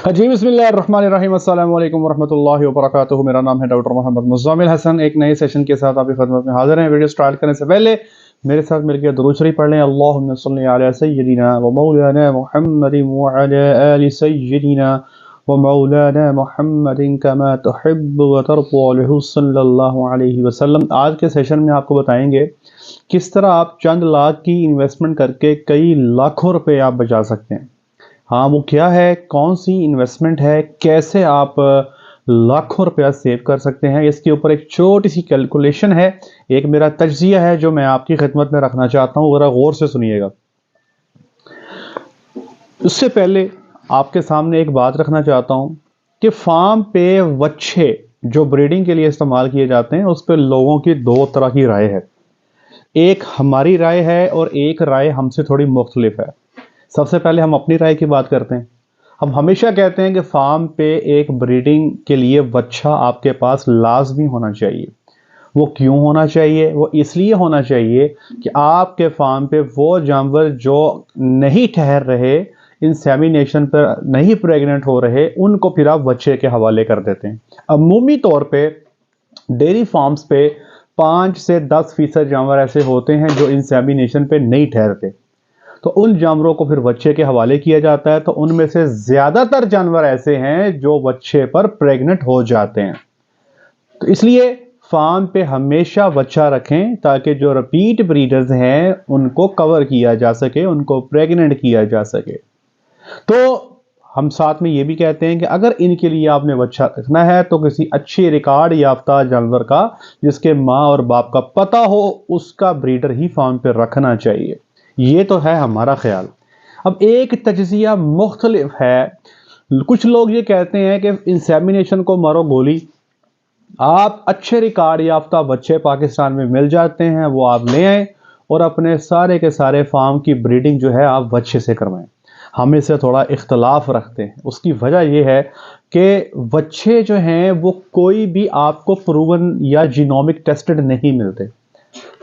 जी बिस्मिल्लाहिर्रहमानिर्रहीम अस्सलाम वालेकुम वरहमतुल्लाहि वबरकातुहू। मेरा नाम है डॉक्टर मोहम्मद मुज़्ज़मिल हसन। एक नए सेशन के साथ आपकी खिदमत में हाजिर हैं। वीडियो स्टार्ट करने से पहले मेरे साथ मिलकर दुरूद शरीफ पढ़ लें। अल्लाहुम्मा सल्लि अला सय्यिदिना व मौलाना मुहम्मदिन व अला आलि सय्यिदिना व मौलाना मुहम्मदिन कमा तुहिब्बु व तर्ज़ा सल्लल्लाहु अलैहि वसल्लम। आज के सेशन में आपको बताएंगे किस तरह आप चंद लाख की इन्वेस्टमेंट करके कई लाखों रुपए आप बचा सकते हैं। हाँ, वो क्या है, कौन सी इन्वेस्टमेंट है, कैसे आप लाखों रुपया सेव कर सकते हैं, इसके ऊपर एक छोटी सी कैलकुलेशन है, एक मेरा तज्जिया है जो मैं आपकी खिदमत में रखना चाहता हूँ। ज़रा गौर से सुनिएगा। उससे पहले आपके सामने एक बात रखना चाहता हूँ कि फार्म पे वच्छे जो ब्रीडिंग के लिए इस्तेमाल किए जाते हैं उस पर लोगों की दो तरह की राय है। एक हमारी राय है और एक राय हमसे थोड़ी मुख्तलिफ है। सबसे पहले हम अपनी राय की बात करते हैं। हम हमेशा कहते हैं कि फार्म पे एक ब्रीडिंग के लिए बच्चा आपके पास लाजमी होना चाहिए। वो क्यों होना चाहिए? वो इसलिए होना चाहिए कि आपके फार्म पे वो जानवर जो नहीं ठहर रहे, इंसेमिनेशन पर नहीं प्रेग्नेंट हो रहे, उनको फिर आप बच्चे के हवाले कर देते हैं। अमूमी तौर पे डेयरी फार्म्स पे 5 से 10% जानवर ऐसे होते हैं जो इंसेमिनेशन पे नहीं ठहरते, तो उन जानवरों को फिर बच्चे के हवाले किया जाता है। तो उनमें से ज्यादातर जानवर ऐसे हैं जो बच्चे पर प्रेग्नेंट हो जाते हैं। तो इसलिए फार्म पे हमेशा बच्चा रखें ताकि जो रिपीट ब्रीडर्स हैं उनको कवर किया जा सके, उनको प्रेग्नेंट किया जा सके। तो हम साथ में ये भी कहते हैं कि अगर इनके लिए आपने बच्चा रखना है तो किसी अच्छे रिकॉर्ड याफ्ता जानवर का, जिसके माँ और बाप का पता हो, उसका ब्रीडर ही फार्म पे रखना चाहिए। ये तो है हमारा ख्याल। अब एक तज्जिया मुख्तलिफ है। कुछ लोग ये कहते हैं कि इंसेमिनेशन को मारो गोली, आप अच्छे रिकॉर्ड याफ्ता बच्चे पाकिस्तान में मिल जाते हैं, वो आप ले आए और अपने सारे के सारे फार्म की ब्रीडिंग जो है आप बच्चे से करवाएं। हम इससे थोड़ा इख्तलाफ रखते हैं। उसकी वजह यह है कि बच्चे जो हैं वो कोई भी आपको प्रूवन या जीनोमिक टेस्टेड नहीं मिलते।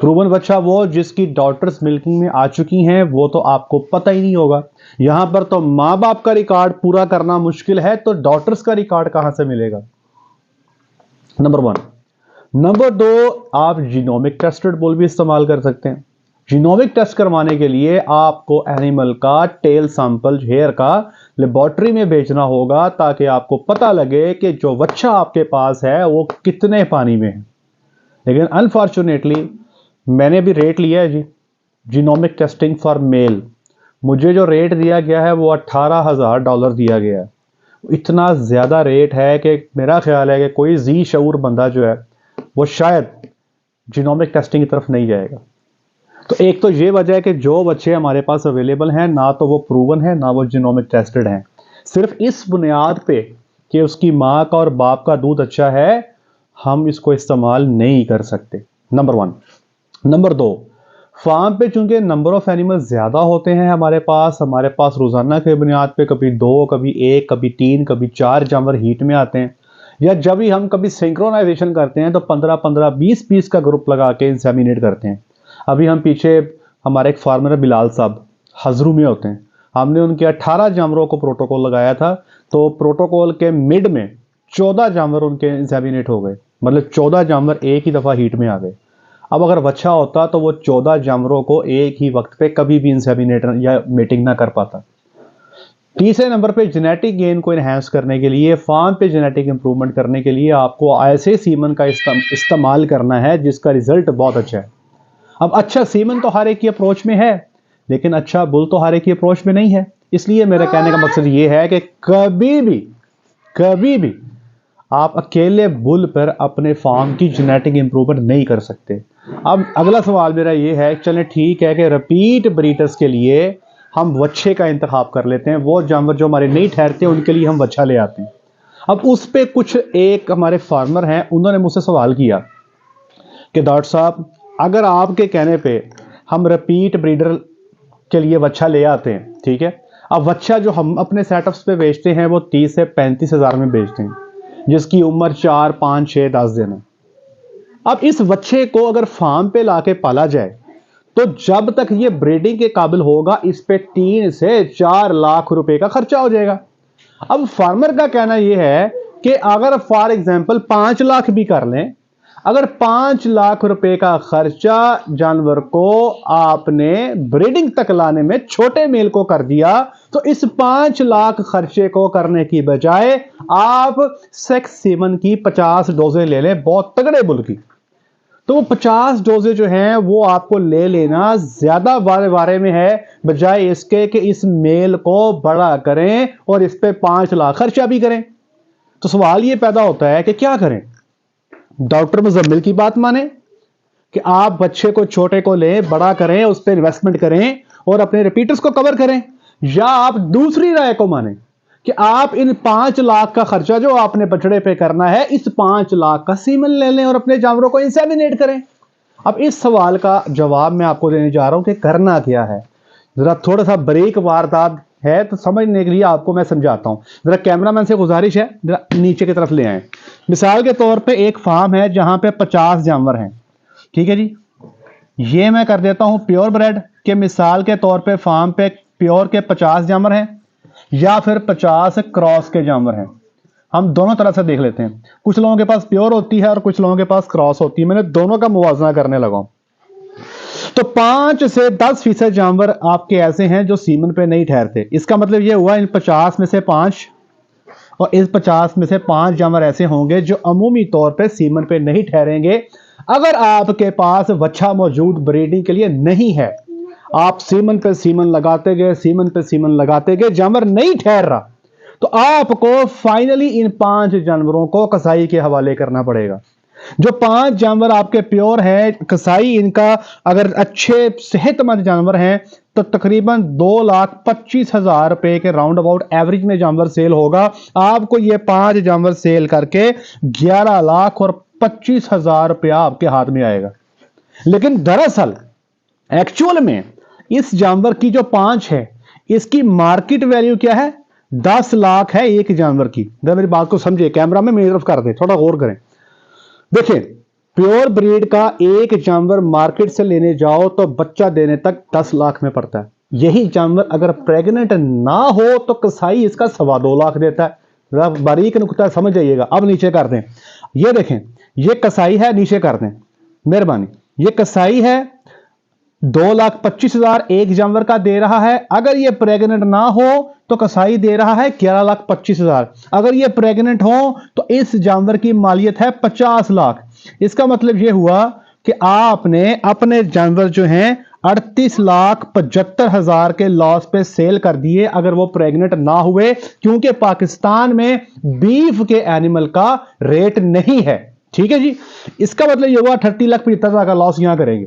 प्रूवन बच्चा वो जिसकी डॉटर्स मिल्किंग में आ चुकी हैं, वो तो आपको पता ही नहीं होगा। यहां पर तो माँ बाप का रिकॉर्ड पूरा करना मुश्किल है, तो डॉटर्स का रिकॉर्ड कहां से मिलेगा? नंबर 1। नंबर 2, आप जीनोमिक टेस्टेड बुल भी इस्तेमाल कर सकते हैं। जीनोमिक टेस्ट करवाने के लिए आपको एनिमल का टेल सैंपल, हेयर का, लेबोरेटरी में भेजना होगा ताकि आपको पता लगे कि जो बच्चा आपके पास है वो कितने पानी में है। लेकिन अनफॉर्चुनेटली मैंने भी रेट लिया है जी, जीनोमिक टेस्टिंग फॉर मेल। मुझे जो रेट दिया गया है वो $18,000 दिया गया है। इतना ज़्यादा रेट है कि मेरा ख्याल है कि कोई जी शऊर बंदा जो है वो शायद जीनोमिक टेस्टिंग की तरफ नहीं जाएगा। तो एक तो ये वजह है कि जो बच्चे हमारे पास अवेलेबल हैं ना तो वो प्रूवन है ना वो जीनोमिक टेस्टेड हैं। सिर्फ इस बुनियाद पे कि उसकी माँ का और बाप का दूध अच्छा है, हम इसको इस्तेमाल नहीं कर सकते। नंबर 1। नंबर 2, फार्म पे चूंकि नंबर ऑफ एनिमल ज्यादा होते हैं हमारे पास रोजाना के बुनियाद पे कभी 2, कभी 1, कभी 3, कभी 4 जानवर हीट में आते हैं, या जब भी हम कभी सिंक्रोनाइजेशन करते हैं तो 15-15, 20 पीस का ग्रुप लगा के इंसेमिनेट करते हैं। अभी हम पीछे हमारे एक फार्मर है बिलाल साहब, हजरू में होते हैं, हमने उनके 18 जानवरों को प्रोटोकॉल लगाया था। तो प्रोटोकॉल के मिड में 14 जानवर उनके इंसेमिनेट हो गए, मतलब 14 जानवर एक ही दफा हीट में आ गए। अब अगर बच्चा होता तो वो 14 जानवरों को एक ही वक्त पे कभी भी इंसेमिनेटर या मीटिंग ना कर पाता। तीसरे नंबर पे जेनेटिक गेन को इनहेंस करने के लिए, फार्म पे जेनेटिक इंप्रूवमेंट करने के लिए आपको ऐसे सीमन का इस्तेमाल करना है जिसका रिजल्ट बहुत अच्छा है। अब अच्छा सीमन तो हर एक की अप्रोच में है, लेकिन अच्छा बुल तो हर एक की अप्रोच में नहीं है। इसलिए मेरा कहने का मकसद ये है कि कभी भी आप अकेले बुल पर अपने फार्म की जेनेटिक इंप्रूवमेंट नहीं कर सकते। अब अगला सवाल मेरा ये है, चलें ठीक है कि रिपीट ब्रीडर्स के लिए हम बच्चे का इंतखाब कर लेते हैं, वो जानवर जो हमारे नहीं ठहरते उनके लिए हम बच्चा ले आते हैं। अब उस पे कुछ एक हमारे फार्मर हैं, उन्होंने मुझसे सवाल किया कि डॉक्टर साहब, अगर आपके कहने पे हम रिपीट ब्रीडर के लिए बच्चा ले आते हैं, ठीक है, अब बच्चा जो हम अपने सेटअप्स पे बेचते हैं वो 30 से 35 हज़ार में बेचते हैं, जिसकी उम्र 4, 5, 6, 10 दिन है। अब इस बच्चे को अगर फार्म पे लाके पाला जाए तो जब तक ये ब्रीडिंग के काबिल होगा, इस पे 3 से 4 लाख रुपए का खर्चा हो जाएगा। अब फार्मर का कहना यह है कि अगर फॉर एग्जांपल 5 लाख भी कर लें, अगर 5 लाख रुपए का खर्चा जानवर को आपने ब्रीडिंग तक लाने में छोटे मेल को कर दिया, तो इस 5 लाख खर्चे को करने की बजाय आप सेक्स सीमन की 50 डोजें ले लें, बहुत तगड़े बुल की। तो वो 50 डोजें जो हैं वो आपको ले लेना ज्यादा बारे में है, बजाय इसके कि इस मेल को बड़ा करें और इस पे 5 लाख खर्चा भी करें। तो सवाल ये पैदा होता है कि क्या करें? डॉक्टर मुजम्मिल की बात माने कि आप बच्चे को छोटे को लें, बड़ा करें, उस पर इन्वेस्टमेंट करें और अपने रिपीटर्स को कवर करें, या आप दूसरी राय को माने कि आप इन 5 लाख का खर्चा जो आपने बछड़े पे करना है, इस 5 लाख का सीमन ले लें और अपने जानवरों को इंसेमिनेट करें। अब इस सवाल का जवाब मैं आपको देने जा रहा हूं कि करना क्या है। जरा थोड़ा सा बारीक वारदात है तो समझने के लिए आपको मैं समझाता हूं। जरा कैमरामैन से गुजारिश है, जरा नीचे की तरफ ले आए। मिसाल के तौर पे एक फार्म है जहां पे 50 जानवर हैं, ठीक है जी। ये मैं कर देता हूं प्योर ब्रेड के मिसाल के तौर पे फार्म पे प्योर के 50 जानवर हैं या फिर 50 क्रॉस के जानवर हैं। हम दोनों तरह से देख लेते हैं। कुछ लोगों के पास प्योर होती है और कुछ लोगों के पास क्रॉस होती है। मैंने दोनों का मुवाजना करने लगा हूं। तो 5 से 10% जानवर आपके ऐसे हैं जो सीमन पे नहीं ठहरते। इसका मतलब यह हुआ इन 50 में से 5 और इस 50 में से 5 जानवर ऐसे होंगे जो अमूमी तौर पे सीमन पे नहीं ठहरेंगे। अगर आपके पास बच्चा मौजूद ब्रीडिंग के लिए नहीं है, आप सीमन पे सीमन लगाते गए, सीमन पे सीमन लगाते गए, जानवर नहीं ठहर रहा, तो आपको फाइनली इन 5 जानवरों को कसाई के हवाले करना पड़ेगा। जो 5 जानवर आपके प्योर हैं, कसाई इनका अगर अच्छे सेहतमंद जानवर हैं तो तकरीबन 2,25,000 रुपए के राउंड अबाउट एवरेज में जानवर सेल होगा। आपको ये 5 जानवर सेल करके 11,25,000 रुपया आपके हाथ में आएगा। लेकिन दरअसल एक्चुअल में इस जानवर की जो 5 है, इसकी मार्केट वैल्यू क्या है? 10 लाख है एक जानवर की। मेरी बात को समझिए, कैमरा में मेरी तरफ कर दे, थोड़ा गौर करें। देखिए, प्योर ब्रीड का एक जानवर मार्केट से लेने जाओ तो बच्चा देने तक 10 लाख में पड़ता है। यही जानवर अगर प्रेग्नेंट ना हो तो कसाई इसका 2.25 लाख देता है। जरा बारीक नुकता समझ जाइएगा। अब नीचे कर दें, ये देखें, ये कसाई है, नीचे कर दें मेहरबानी। ये कसाई है, 2,25,000 एक जानवर का दे रहा है। अगर ये प्रेग्नेंट ना हो तो कसाई दे रहा है 11,25,000। अगर ये प्रेग्नेंट हो तो इस जानवर की मालियत है 50 लाख। इसका मतलब ये हुआ कि आपने अपने जानवर जो हैं 38,75,000 के लॉस पे सेल कर दिए अगर वो प्रेग्नेंट ना हुए, क्योंकि पाकिस्तान में बीफ के एनिमल का रेट नहीं है। ठीक है जी, इसका मतलब ये हुआ 30,75,000 का लॉस यहां करेंगे।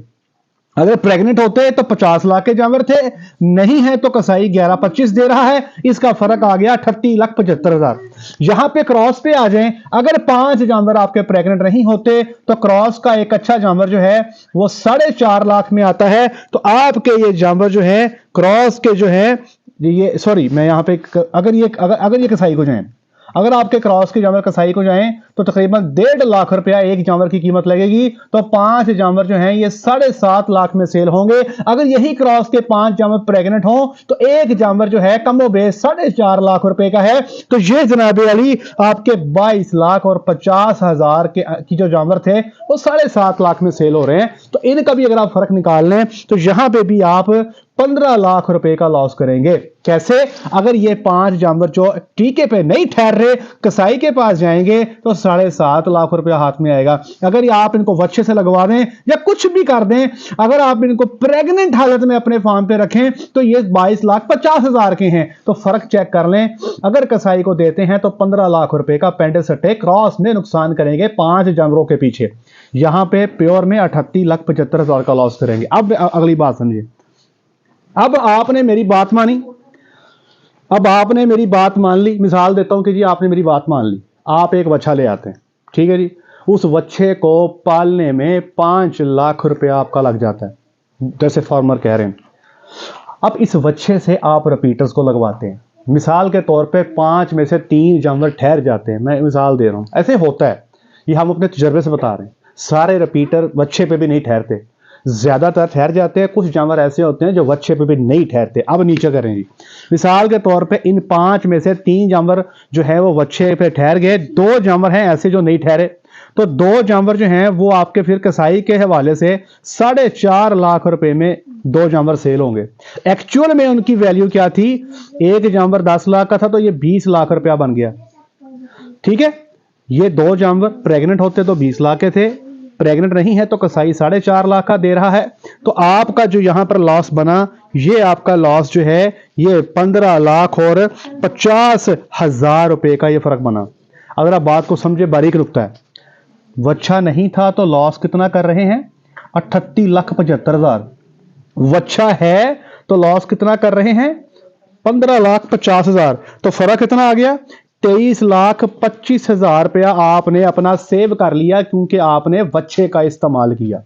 अगर प्रेग्नेंट होते तो 50 लाख के जानवर थे, नहीं है तो कसाई 11,25 दे रहा है। इसका फर्क आ गया 30,75,000। यहां पे क्रॉस पे आ जाएं, अगर 5 जानवर आपके प्रेग्नेंट नहीं होते तो क्रॉस का एक अच्छा जानवर जो है वो 4.5 लाख में आता है। तो आपके ये जानवर जो है क्रॉस के जो है ये, सॉरी मैं यहां पे अगर ये कसाई को जाएं, अगर आपके क्रॉस के जानवर कसाई को जाएं तो तकरीबन 1.5 लाख रुपया एक जानवर की कीमत लगेगी। तो 5 जानवर जो हैं ये 7.5 लाख में सेल होंगे। अगर यही क्रॉस के 5 जानवर प्रेग्नेंट हो तो एक जानवर जो है कमो बेश 4.5 लाख रुपए का है। तो ये जनाब अली आपके 22,50,000 की जो जानवर थे वो 7.5 लाख में सेल हो रहे हैं। तो इनका भी अगर आप फर्क निकाल लें तो यहां पर भी आप 15 लाख रुपए का लॉस करेंगे। कैसे? अगर ये 5 जानवर जो टीके पे नहीं ठहर रहे कसाई के पास जाएंगे तो 7.5 लाख रुपया हाथ में आएगा। अगर आप इनको वच्छे से लगवा दें या कुछ भी कर दें, अगर आप इनको प्रेग्नेंट हालत में अपने फार्म पे रखें तो ये 22,50,000 के हैं। तो फर्क चेक कर लें, अगर कसाई को देते हैं तो 15 लाख रुपए का पेंडे सट्टे क्रॉस में नुकसान करेंगे 5 जानवरों के पीछे। यहां पे प्योर में 38,75,000 का लॉस करेंगे। अब अगली बात समझिए। अब आपने मेरी बात मानी, अब आपने मेरी बात मान ली। मिसाल देता हूं कि जी आपने मेरी बात मान ली, आप एक बच्चा ले आते हैं, ठीक है जी। उस बच्चे को पालने में 5 लाख रुपया आपका लग जाता है, जैसे फार्मर कह रहे हैं। अब इस बच्चे से आप रिपीटर्स को लगवाते हैं। मिसाल के तौर पे 5 में से 3 जानवर ठहर जाते हैं। मैं मिसाल दे रहा हूं, ऐसे होता है, ये हम अपने तजर्बे से बता रहे हैं। सारे रिपीटर बच्चे पे भी नहीं ठहरते। ज़्यादातर ठहर जाते हैं, कुछ जानवर ऐसे होते हैं जो वच्छे पे भी नहीं ठहरते। अब नीचे करें जी, मिसाल के तौर पे इन 5 में से 3 जानवर जो है वो वच्छे पे ठहर गए, 2 जानवर हैं ऐसे जो नहीं ठहरे, तो 2 जानवर जो हैं वो आपके फिर कसाई के हवाले से 4.5 लाख रुपए में 2 जानवर सेल होंगे। एक्चुअल में उनकी वैल्यू क्या थी, एक जानवर 10 लाख का था तो ये 20 लाख रुपया बन गया। ठीक है, ये 2 जानवर प्रेग्नेंट होते तो 20 लाख के थे, प्रेग्नेंट नहीं है तो कसाई 4.5 लाख का दे रहा है। तो आपका जो यहां पर लॉस बना, ये आपका लॉस जो है ये 15 लाख और 50,000 रुपए का ये फर्क बना। अगर आप बात को समझे, बारीक नुकता है, वच्छा नहीं था तो लॉस कितना कर रहे हैं, 38,75,000। वच्छा है तो लॉस कितना कर रहे हैं, 15,50,000। तो फर्क कितना आ गया, 23,25,000 रुपया आपने अपना सेव कर लिया, क्योंकि आपने वच्छे का इस्तेमाल किया।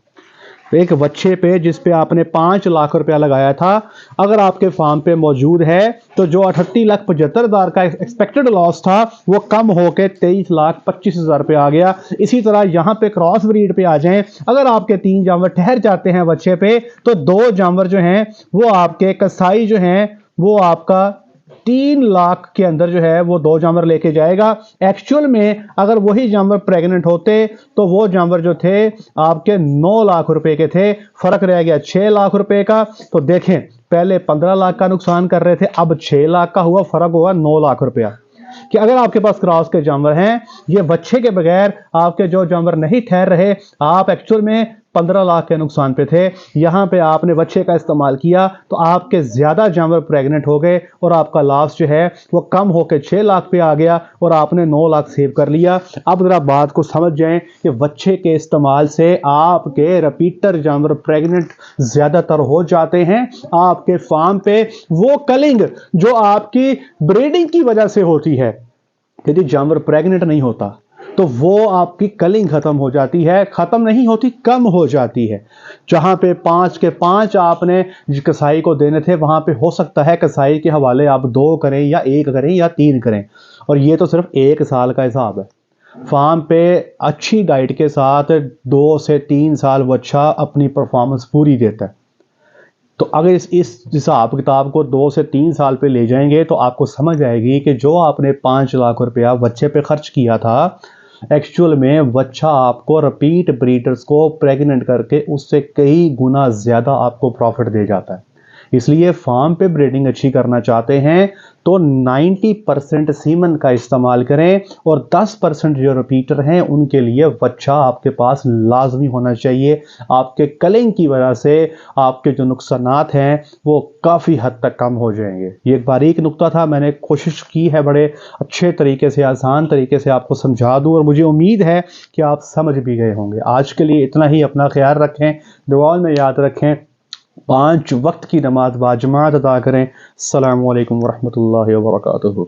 एक वच्छे पे जिस पे आपने 5 लाख रुपया लगाया था, अगर आपके फार्म पे मौजूद है तो जो 38,75,000 का एक्सपेक्टेड लॉस था वो कम होकर 23,25,000 रुपया आ गया। इसी तरह यहां पे क्रॉस ब्रीड पे आ जाएं, अगर आपके 3 जानवर ठहर जाते हैं वच्छे पे तो 2 जानवर जो हैं वो आपके कसाई जो हैं वो आपका 3 लाख के अंदर जो है वो 2 जानवर लेके जाएगा। एक्चुअल में अगर वही जानवर प्रेग्नेंट होते तो वो जानवर जो थे आपके 9 लाख रुपए के थे, फर्क रह गया 6 लाख रुपए का। तो देखें, पहले 15 लाख का नुकसान कर रहे थे, अब 6 लाख का हुआ, फर्क हुआ 9 लाख रुपया। कि अगर आपके पास क्रॉस के जानवर हैं, ये बच्चे के बगैर आपके जो जानवर नहीं ठहर रहे, आप एक्चुअल में 15 लाख के नुकसान पे थे, यहां पे आपने बच्चे का इस्तेमाल किया तो आपके ज्यादा जानवर प्रेग्नेंट हो गए और आपका लॉस जो है वो कम होकर 6 लाख पे आ गया और आपने 9 लाख सेव कर लिया। अब जरा बात को समझ जाएं कि बच्चे के इस्तेमाल से आपके रिपीटर जानवर प्रेग्नेंट ज्यादातर हो जाते हैं। आपके फार्म पे वो कलिंग जो आपकी ब्रीडिंग की वजह से होती है, यदि जानवर प्रेग्नेंट नहीं होता तो वो आपकी कलिंग खत्म हो जाती है, खत्म नहीं होती, कम हो जाती है। जहां पे 5 के 5 आपने कसाई को देने थे, वहां पे हो सकता है कसाई के हवाले आप 2 करें या 1 करें या 3 करें, और ये तो सिर्फ 1 साल का हिसाब है। फार्म पे अच्छी डाइट के साथ 2 से 3 साल बच्चा अपनी परफॉर्मेंस पूरी देता है। तो अगर इस हिसाब किताब को 2 से 3 साल पे ले जाएंगे तो आपको समझ आएगी कि जो आपने 5 लाख रुपया बच्चे पे खर्च किया था, एक्चुअल में बच्चा आपको रिपीट ब्रीडर्स को प्रेग्नेंट करके उससे कई गुना ज़्यादा आपको प्रॉफिट दे जाता है। इसलिए फार्म पे ब्रीडिंग अच्छी करना चाहते हैं तो 90% सीमन का इस्तेमाल करें और 10% जो रिपीटर हैं उनके लिए बच्चा आपके पास लाजमी होना चाहिए। आपके कलिंग की वजह से आपके जो नुकसानात हैं वो काफ़ी हद तक कम हो जाएंगे। ये एक बारीक नुक्ता था, मैंने कोशिश की है बड़े अच्छे तरीके से, आसान तरीके से आपको समझा दूँ और मुझे उम्मीद है कि आप समझ भी गए होंगे। आज के लिए इतना ही। अपना ख्याल रखें, दुआओं में याद रखें, 5 वक्त की नमाज बाजमात अदा करें। अस्सलामु अलैकुम वरहमतुल्लाहि वबरकातुहू।